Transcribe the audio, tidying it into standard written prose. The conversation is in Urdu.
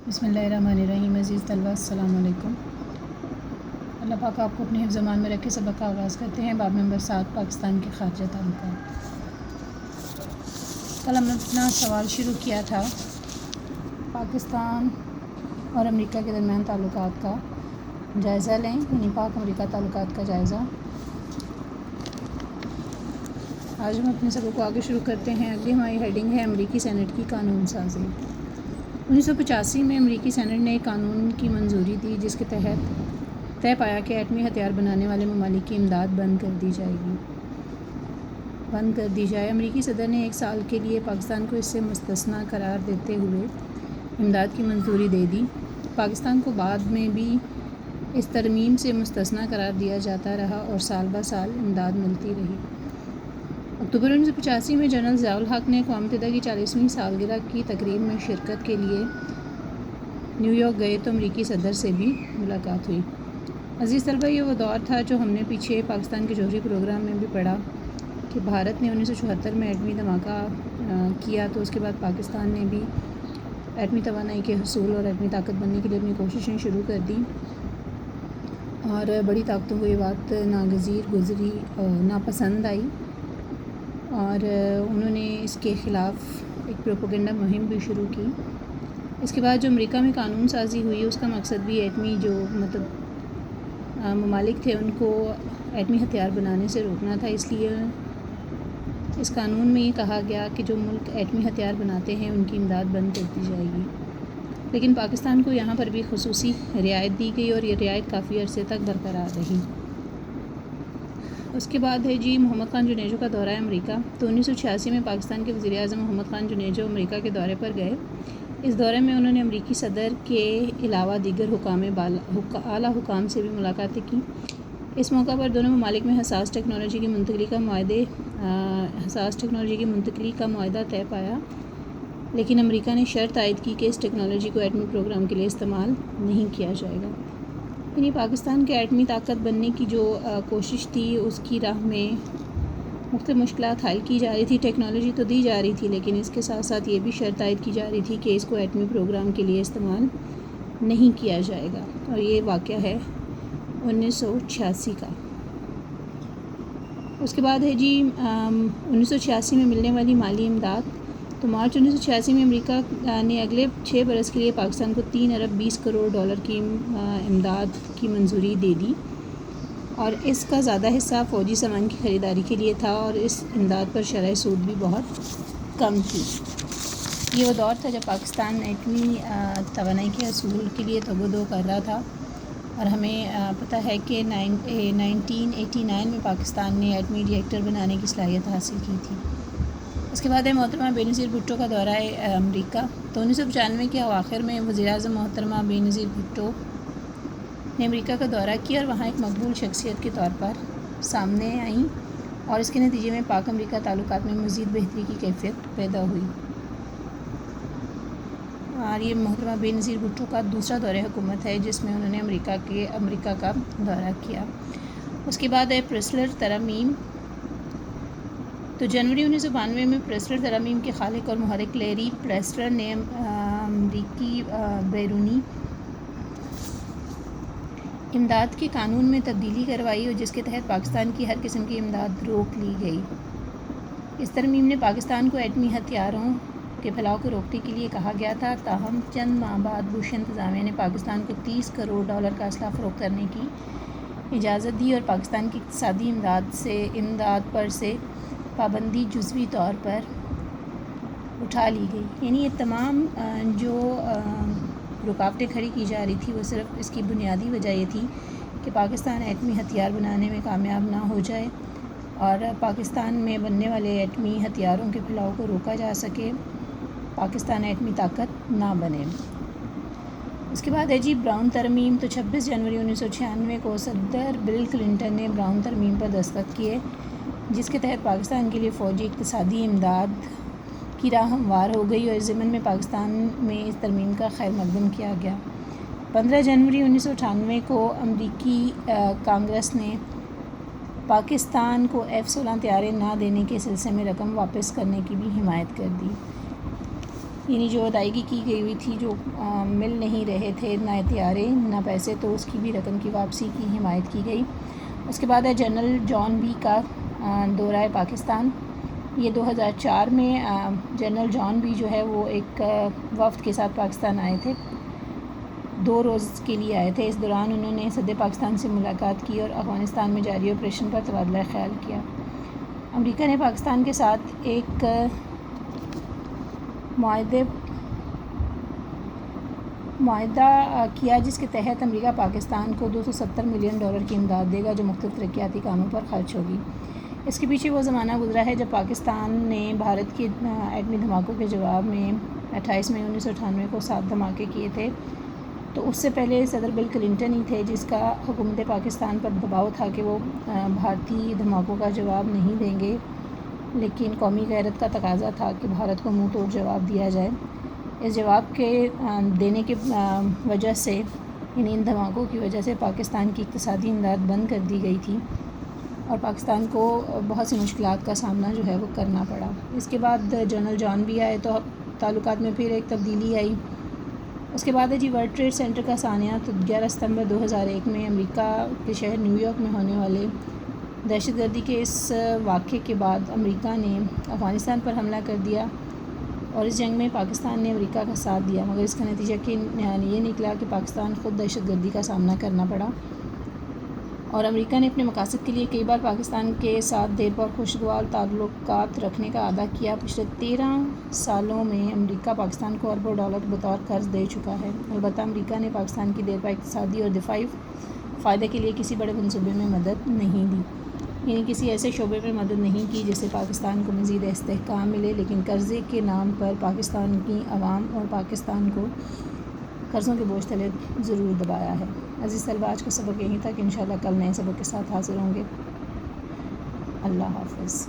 بسم اللہ الرحمن الرحیم۔ عزیز طلبہ السلام علیکم۔ اللہ پاک آپ کو اپنے حفظ امان میں رکھ کے سبق کا آغاز کرتے ہیں۔ باب نمبر 7 پاکستان کے خارجہ تعلقات۔ کل ہم نے اپنا سوال شروع کیا تھا پاکستان اور امریکہ کے درمیان تعلقات کا جائزہ لیں، یعنی پاک امریکہ تعلقات کا جائزہ۔ آج ہم اپنے سبق کو آگے شروع کرتے ہیں۔ اگلی ہماری ہیڈنگ ہے امریکی سینٹ کی قانون سازی۔ 1985 میں امریکی سینٹ نے ایک قانون کی منظوری دی جس کے تحت طے پایا کہ ایٹمی ہتھیار بنانے والے ممالک کی امداد بند کر دی جائے۔ امریکی صدر نے 1 سال کے لیے پاکستان کو اس سے مستثنی قرار دیتے ہوئے امداد کی منظوری دے دی۔ پاکستان کو بعد میں بھی اس ترمیم سے مستثنی قرار دیا جاتا رہا اور سال بہ سال امداد ملتی رہی۔ اکتوبر 1985 میں جنرل ضیاء الحق نے اقوام متحدہ کی 40ویں سالگرہ کی تقریب میں شرکت کے لیے نیو یارک گئے تو امریکی صدر سے بھی ملاقات ہوئی۔ عزیز طلبہ، یہ وہ دور تھا جو ہم نے پیچھے پاکستان کے جوہری پروگرام میں بھی پڑھا کہ بھارت نے 1974 میں ایٹمی دھماکہ کیا تو اس کے بعد پاکستان نے بھی ایٹمی توانائی کے حصول اور ایٹمی طاقت بننے کے لیے اپنی کوششیں شروع کر دیں، اور بڑی طاقتوں کو یہ بات گزری ناپسند آئی اور انہوں نے اس کے خلاف ایک پروپیگنڈا مہم بھی شروع کی۔ اس کے بعد جو امریکہ میں قانون سازی ہوئی اس کا مقصد بھی ایٹمی جو ممالک تھے ان کو ایٹمی ہتھیار بنانے سے روکنا تھا۔ اس لیے اس قانون میں یہ کہا گیا کہ جو ملک ایٹمی ہتھیار بناتے ہیں ان کی امداد بند کر دی جائے گی، لیکن پاکستان کو یہاں پر بھی خصوصی رعایت دی گئی اور یہ رعایت کافی عرصے تک برقرار رہی۔ اس کے بعد ہے محمد خان جنیجو کا دورہ امریکہ۔ تو 1986 میں پاکستان کے وزیر اعظم محمد خان جنیجو امریکہ کے دورے پر گئے۔ اس دورے میں انہوں نے امریکی صدر کے علاوہ دیگر اعلیٰ حکام سے بھی ملاقاتیں کیں۔ اس موقع پر دونوں ممالک میں حساس ٹیکنالوجی کی منتقلی کا معاہدہ طے پایا، لیکن امریکہ نے شرط عائد کی کہ اس ٹیکنالوجی کو ایٹمی پروگرام کے لیے استعمال نہیں کیا جائے گا۔ یعنی پاکستان کے ایٹمی طاقت بننے کی جو کوشش تھی اس کی راہ میں مختلف مشکلات حل کی جا رہی تھی۔ ٹیکنالوجی تو دی جا رہی تھی، لیکن اس کے ساتھ ساتھ یہ بھی شرط عائد کی جا رہی تھی کہ اس کو ایٹمی پروگرام کے لیے استعمال نہیں کیا جائے گا، اور یہ واقعہ ہے 1986 کا۔ اس کے بعد ہے 1986 میں ملنے والی مالی امداد۔ تو مارچ 1986 میں امریکہ نے اگلے 6 برس کے لیے پاکستان کو 3 ارب 20 کروڑ ڈالر کی امداد کی منظوری دے دی، اور اس کا زیادہ حصہ فوجی سامان کی خریداری کے لیے تھا، اور اس امداد پر شرح سود بھی بہت کم تھی۔ یہ وہ دور تھا جب پاکستان ایٹمی توانائی کے حصول کے لیے تگ و دو کر رہا تھا، اور ہمیں پتہ ہے کہ 1989 میں پاکستان نے ایٹمی ری ایکٹر بنانے کی صلاحیت حاصل کی تھی۔ اس کے بعد ہے محترمہ بے نظیر بھٹو کا دورہ امریکہ۔ تو 1995 کے اواخر میں وزیر اعظم محترمہ بے نظیر بھٹو نے امریکہ کا دورہ کیا اور وہاں ایک مقبول شخصیت کے طور پر سامنے آئیں، اور اس کے نتیجے میں پاک امریکہ تعلقات میں مزید بہتری کی کیفیت پیدا ہوئی۔ اور یہ محترمہ بے نظیر بھٹو کا دوسرا دورہ حکومت ہے جس میں انہوں نے امریکہ کا دورہ کیا۔ اس کے بعد ہے پریسلر ترامیم۔ تو جنوری 1992 میں پریسلر ترامیم کے خالق اور محرک لیری پریسلر نے امریکی بیرونی امداد کے قانون میں تبدیلی کروائی، اور جس کے تحت پاکستان کی ہر قسم کی امداد روک لی گئی۔ اس ترمیم نے پاکستان کو ایٹمی ہتھیاروں کے پھیلاؤ کو روکنے کے لیے کہا گیا تھا، تاہم چند ماہ بعد بش انتظامیہ نے پاکستان کو 30 کروڑ ڈالر کا اسلحہ فروخت کرنے کی اجازت دی، اور پاکستان کی اقتصادی امداد پر سے پابندی جزوی طور پر اٹھا لی گئی۔ یعنی یہ تمام جو رکاوٹیں کھڑی کی جا رہی تھی وہ صرف اس کی بنیادی وجہ یہ تھی کہ پاکستان ایٹمی ہتھیار بنانے میں کامیاب نہ ہو جائے اور پاکستان میں بننے والے ایٹمی ہتھیاروں کے پھیلاؤ کو روکا جا سکے، پاکستان ایٹمی طاقت نہ بنے۔ اس کے بعد ہے براؤن ترمیم۔ تو 26 جنوری 1996 کو صدر بل کلنٹن نے براؤن ترمیم پر دستخط کیے، جس کے تحت پاکستان کے لیے فوجی اقتصادی امداد کی راہ ہموار ہو گئی، اور اس ضمن میں پاکستان میں اس ترمیم کا خیر مقدم کیا گیا۔ 15 جنوری 1998 کو امریکی کانگریس نے پاکستان کو F-16 طیارے نہ دینے کے سلسلے میں رقم واپس کرنے کی بھی حمایت کر دی۔ یعنی جو ادائیگی کی گئی ہوئی تھی، جو مل نہیں رہے تھے نہ طیارے نہ پیسے، تو اس کی بھی رقم کی واپسی کی حمایت کی گئی۔ اس کے بعد ہے جنرل جان بی کا دورہ پاکستان۔ یہ 2004 میں جنرل جان بی جو ہے وہ ایک وفد کے ساتھ پاکستان آئے تھے، 2 روز کے لیے آئے تھے۔ اس دوران انہوں نے صدر پاکستان سے ملاقات کی اور افغانستان میں جاری آپریشن پر تبادلہ خیال کیا۔ امریکہ نے پاکستان کے ساتھ ایک معاہدہ کیا جس کے تحت امریکہ پاکستان کو $270 ملین کی امداد دے گا، جو مختلف ترقیاتی کاموں پر خرچ ہوگی۔ اس کے پیچھے وہ زمانہ گزرا ہے جب پاکستان نے بھارت کے ایٹمی دھماکوں کے جواب میں 28 مئی 1998 کو 7 دھماکے کیے تھے۔ تو اس سے پہلے صدر بل کلنٹن ہی تھے جس کا حکومت پاکستان پر دباؤ تھا کہ وہ بھارتی دھماکوں کا جواب نہیں دیں گے، لیکن قومی غیرت کا تقاضا تھا کہ بھارت کو منہ توڑ جواب دیا جائے۔ اس جواب کے دینے کی وجہ سے، یعنی ان دھماکوں کی وجہ سے پاکستان کی اقتصادی امداد بند کر دی گئی تھی اور پاکستان کو بہت سی مشکلات کا سامنا جو ہے وہ کرنا پڑا۔ اس کے بعد جنرل جان بھی آئے تو تعلقات میں پھر ایک تبدیلی آئی۔ اس کے بعد ہے جی ورلڈ ٹریڈ سینٹر کا سانحہ۔ تو 11 ستمبر 2001 میں امریکہ کے شہر نیو یارک میں ہونے والے دہشت گردی کے اس واقعے کے بعد امریکہ نے افغانستان پر حملہ کر دیا اور اس جنگ میں پاکستان نے امریکہ کا ساتھ دیا، مگر اس کا نتیجہ یہ نکلا کہ پاکستان خود دہشت گردی کا سامنا کرنا پڑا اور امریکہ نے اپنے مقاصد کے لیے کئی بار پاکستان کے ساتھ دیر پا خوشگوار تعلقات رکھنے کا وعدہ کیا۔ پچھلے 13 سالوں میں امریکہ پاکستان کو اربوں ڈالر بطور قرض دے چکا ہے۔ البتہ امریکہ نے پاکستان کی دیر پا اقتصادی اور دفاعی فائدے کے لیے کسی بڑے منصوبے میں مدد نہیں دی، یعنی کسی ایسے شعبے میں مدد نہیں کی جس سے پاکستان کو مزید استحکام ملے، لیکن قرضے کے نام پر پاکستان کی عوام اور پاکستان کو قرضوں کے بوجھ تلے ضرور دبایا ہے۔ عزیز طلباء، آج کا سبق یہیں تھا کہ انشاءاللہ کل نئے سبق کے ساتھ حاضر ہوں گے۔ اللہ حافظ۔